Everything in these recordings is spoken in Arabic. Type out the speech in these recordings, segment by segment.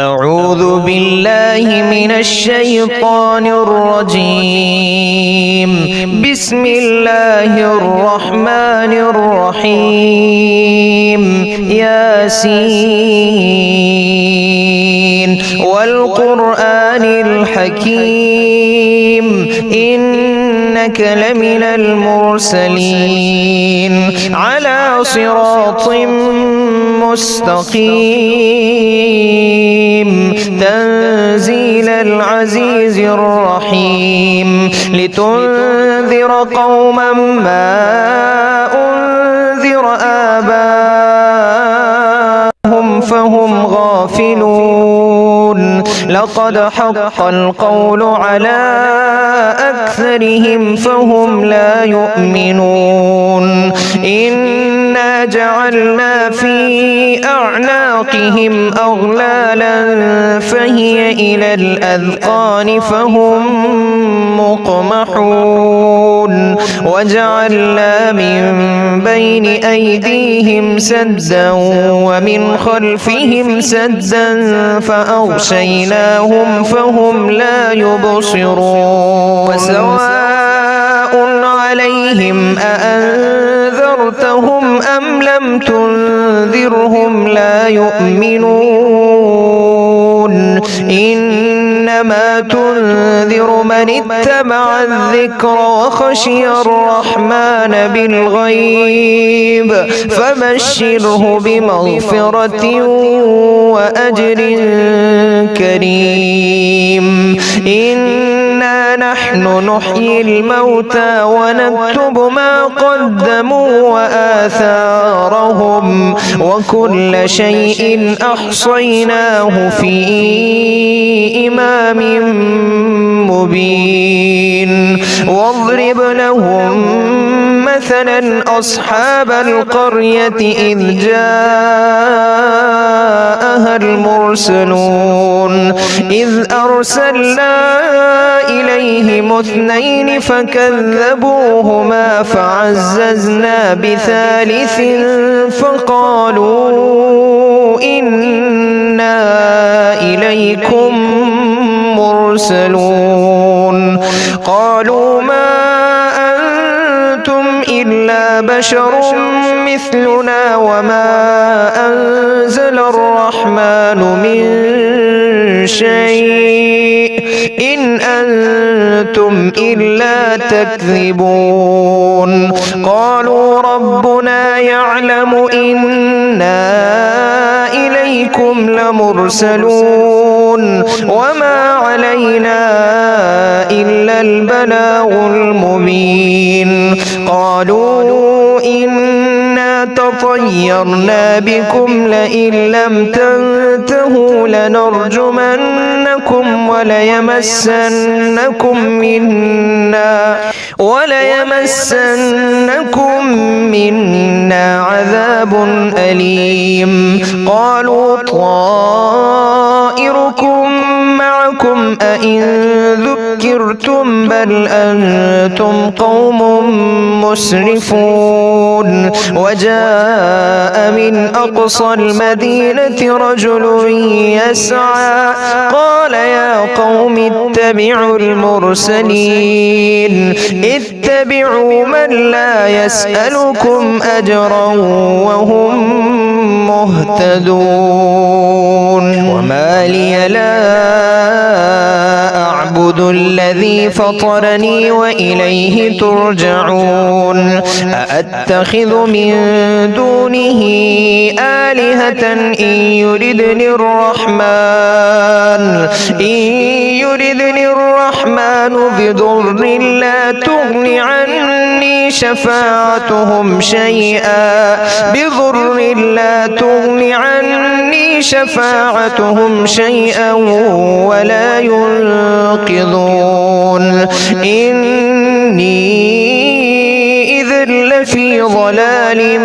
أعوذ بالله من الشيطان الرجيم. بسم الله الرحمن الرحيم. ياسين والقرآن الحكيم إنك لمن المرسلين على صراط مستقيم تنزيل العزيز الرحيم لتنذر قوما ما أنذر آباءهم فهم غافلون لقد حق القول على أكثرهم فهم لا يؤمنون إنا جعلنا في أعناقهم أغلالا فهي إلى الأذقان فهم مقمحون وجعلنا من بين أيديهم سدا ومن خلفهم سدا فأغشيناهم فهم لا يبصرون وسواء عليهم أأنذرتهم أم لم تنذرهم لا يؤمنون إنما تنذر من اتبع الذكر وخشي الرحمن بالغيب فبشره بمغفرة وأجر كريم. إنا نحن نحيي الموتى ونكتب ما قدموا وآثارهم وكل شيء أحصيناه في إمام مبين. واضرب لهم مثلا أصحاب القرية إذ جاءها المرسلون إذ أرسلنا إليهم اثنين فكذبوهما فعززنا بثالث فقالوا إنا إليكم مرسلون قالوا ما أنتم إلا بشر مثلنا وما أنزل الرحمن من شيء إن أنتم إلا تكذبون. قالوا ربنا يعلم إنا إليكم لمرسلون وما علينا إلا البلاغ المبين. قالوا إنا تطيرنا بكم لئن لم تنتهوا لنرجمنكم وليمسنكم منا عذاب أليم. قالوا طائركم معكم أئن ذكرتم بل أنتم قوم مسرفون. وجاء من أقصى المدينة رجل يسعى قال يا قوم اتبعوا المرسلين اتبعوا من لا يسألكم أجرا وهم مهتدون. وما لي لا أعبد الذي فطرني وإليه ترجعون. أأتخذ من دونه آلهة إن يردني الرحمن بضر لا تغن عني شفاعتهم شيئا ولا ينقذون. إني إذا لفي ضلال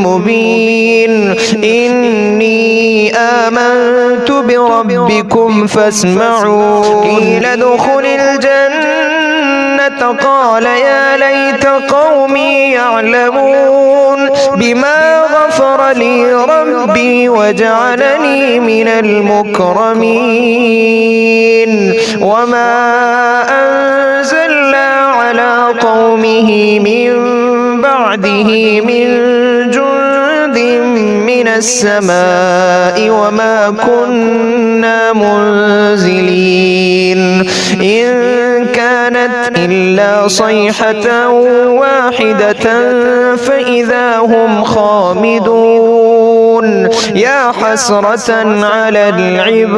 مبين. إني آمنت بربكم فاسمعون. قيل ادخل الجنة قال يا ليت قومي يعلمون بما غفر لي ربي وجعلني من المكرمين وما أنزلنا على قومه من بعده من جند من السماء وما كنا منزلين إن كانت إلا صيحة واحدة فإذا هم خامدون يا حسرة على العباد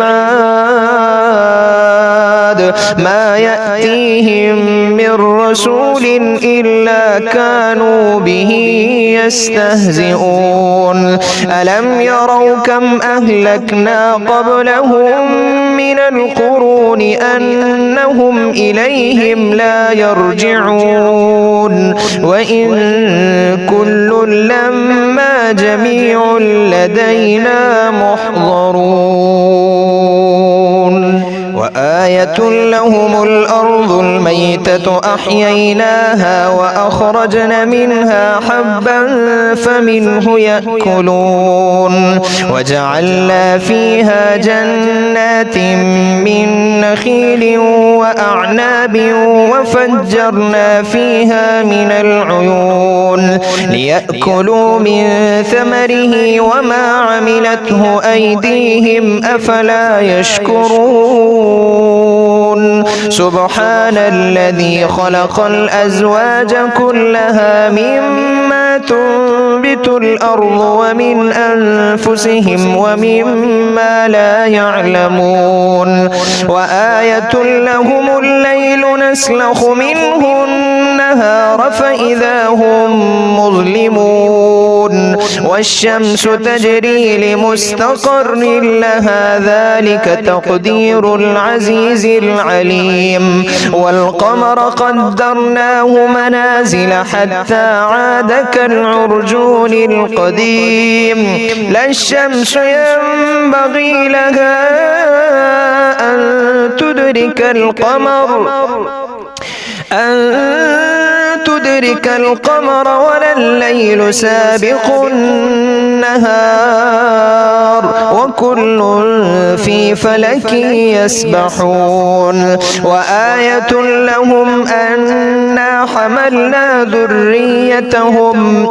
ما يأتيهم من رسول إلا كانوا به يستهزئون ألم يروا كم أهلكنا قبلهم من القرون أنهم إليهم لا يرجعون وإن كل لما جميع لدينا محضرون وآية لهم الأرض الميتة أحييناها وأخرجنا منها حبا فمنه يأكلون وجعلنا فيها جنات من نخيل وأعناب وفجرنا فيها من العيون ليأكلوا من ثمره وما عملته أيديهم أفلا يشكرون سبحان الذي خلق الأزواج كلها مما تنبت الأرض ومن أنفسهم ومما لا يعلمون وآية لهم الليل نسلخ منه النهار فإذا هم مظلمون والشمس تجري لمستقر لها ذلك تقدير العزيز العليم والقمر قدرناه منازل حتى عاد كالعرجون القديم لا الشمس ينبغي لها أن تدرك القمر ولا الليل سابق النهار وكل في فلك يسبحون وآية لهم أنا حملنا ذريتهم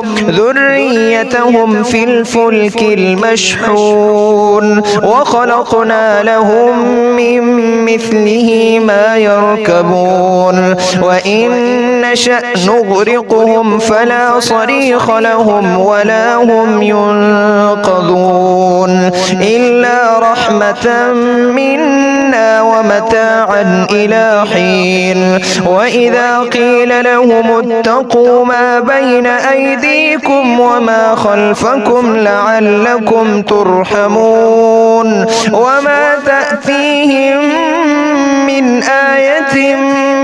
في الفلك المشحون وخلقنا لهم من مثله ما يركبون وإن نشأ نغرقهم فلا صريخ لهم ولا هم ينقذون إلا رحمة منا ومتاعا إلى حين وإذا قيل لهم اتقوا ما بين أيديكم وما خلفكم لعلكم ترحمون وما تأتيهم من آية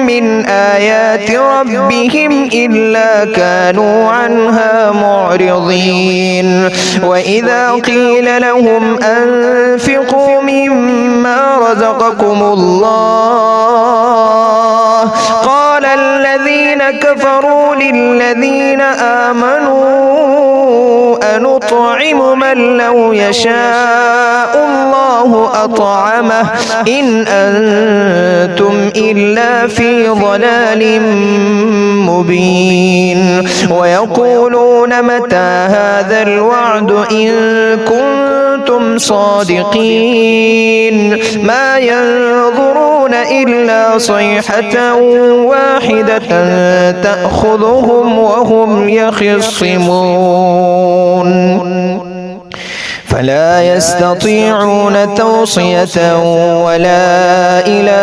من آيات ربهم إلا كانوا عنها معرضين وإذا قيل لهم أنفقوا مما رزقكم الله قال الذين كفروا للذين آمنوا أنطعم من لو يشاء الله أطعمه إن أنتم إلا في ضلال مبين ويقولون متى هذا الوعد إن كنتم صادقين ما ينظرون إلا صيحة واحدة تأخذهم وهم يخصمون فلا يستطيعون توصية ولا إلى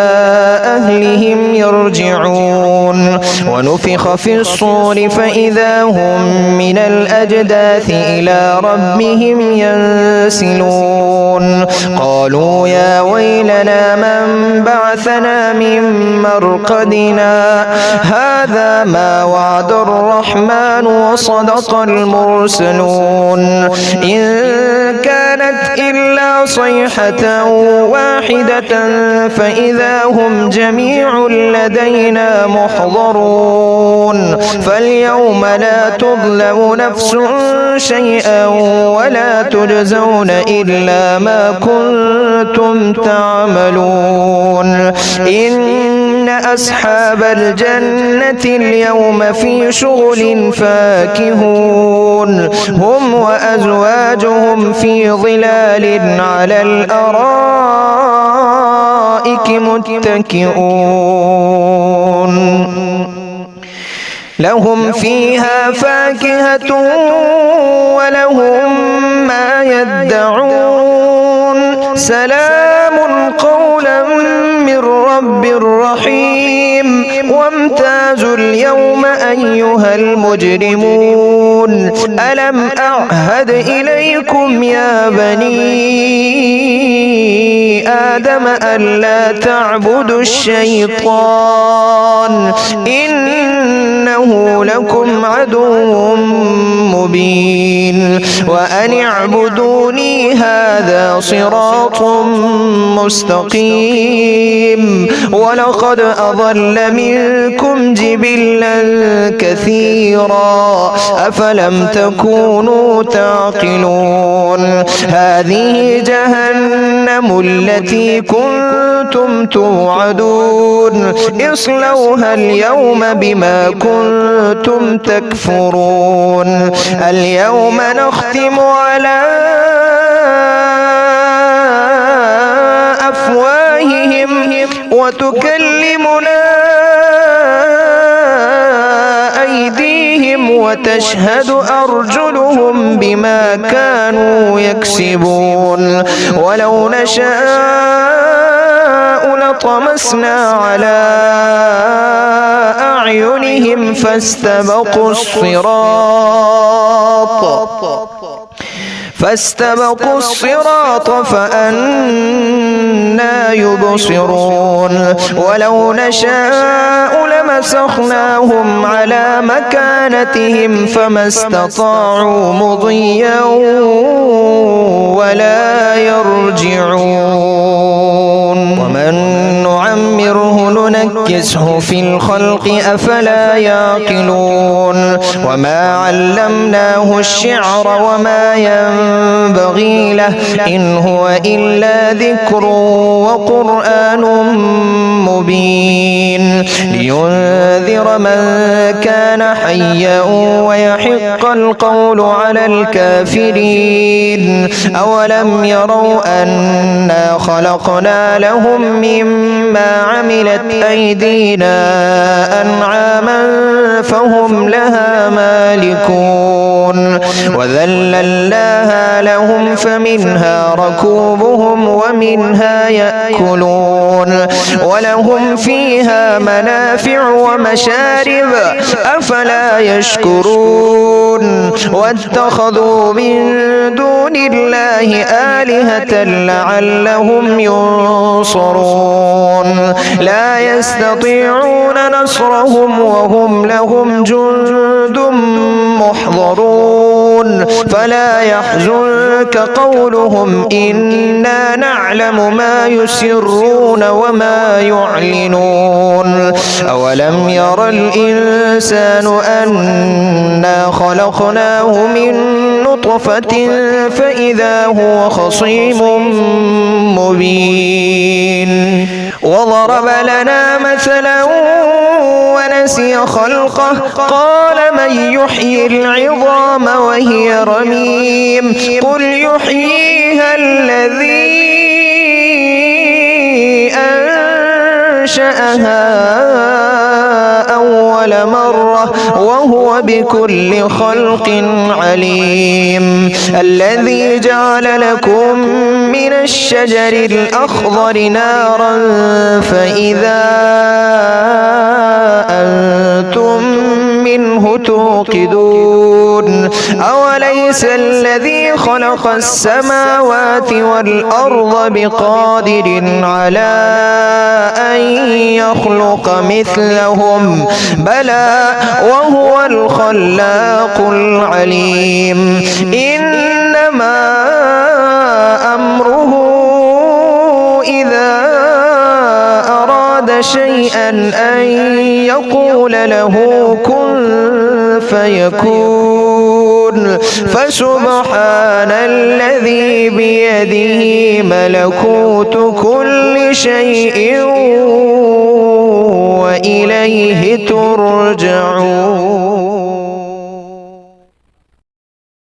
أهلهم يرجعون ونفخ في الصور فإذا هم من الأجداث إلى ربهم ينسلون قالوا يا ويلنا من بعثنا من مرقدنا هذا ما وعد الرحمن وصدق المرسلون إن كانت إلا صيحة واحدة فإذا هم جميع لدينا محضرون فاليوم لا تظلم نفس شيئا ولا تجزون إلا ما كنتم تعملون إن أصحاب الجنة اليوم في شغل فاكهون هم وأزواجهم في ظلال على الأرائك متكئون لهم فيها فاكهة ولهم ما يدعون سلام قولا من رب رحيم وامتازوا اليوم أيها المجرمون ألم أعهد إليكم يا بني آدم ألا تعبدوا الشيطان إنه لكم عدو مبين وأن اعبدوني هذا صراط مستقيم ولقد أضل منكم جبلا كثيرا أفلم تكونوا تعقلون هذه جهنم التي كنتم توعدون اصلوها اليوم بما كنتم تكفرون اليوم نختم على أفواههم وتكلمنا أيديهم وتشهد أرجلهم بما كانوا يكسبون ولو نشاء لطمسنا على أعينهم فاستبقوا الصراط فأنى يبصرون ولو نشاء لمسخناهم على مكانتهم فما استطاعوا مضيا ولا يرجعون ومن نعمره ننكسه في الخلق أفلا يعقلون وما علمناه الشعر وما ينبغي له إن هو إلا ذكر وقرآن مبين لينذر من كان حيا ويحق القول على الكافرين أولم يروا أنا خلقنا لهم مما عملت أيدينا أنعاما فهم لها مالكون وذللناها لهم فمنها ركوبهم ومنها يأكلون ولهم فيها منافع ومشارب أفلا يشكرون واتخذوا من دون الله آلهة لعلهم ينصرون لا يستطيعون نصرهم وهم لهم جند محضرون فلا يحزنك قولهم إنا نعلم ما يسرون وما يعلنون أولم ير الإنسان أنا خلقناه من نطفة فإذا هو خصيم مبين وضرب لنا مثلا ونسي خلقه قال من يحيي العظام وهي رميم قل يحييها الذي أنشأها أول مرة وهو بكل خلق عليم الذي جعل لكم من الشجر الأخضر نارا فإذا أنتم منه توقدون أوليس الذي خلق السماوات والأرض بقادر على أن يخلق مثلهم بلى وهو الخلاق العليم إنما أمره إذا أراد شيئا أن يقول له كن فيكون فسبحان الذي بيده ملكوت كل شيء وإليه ترجعون.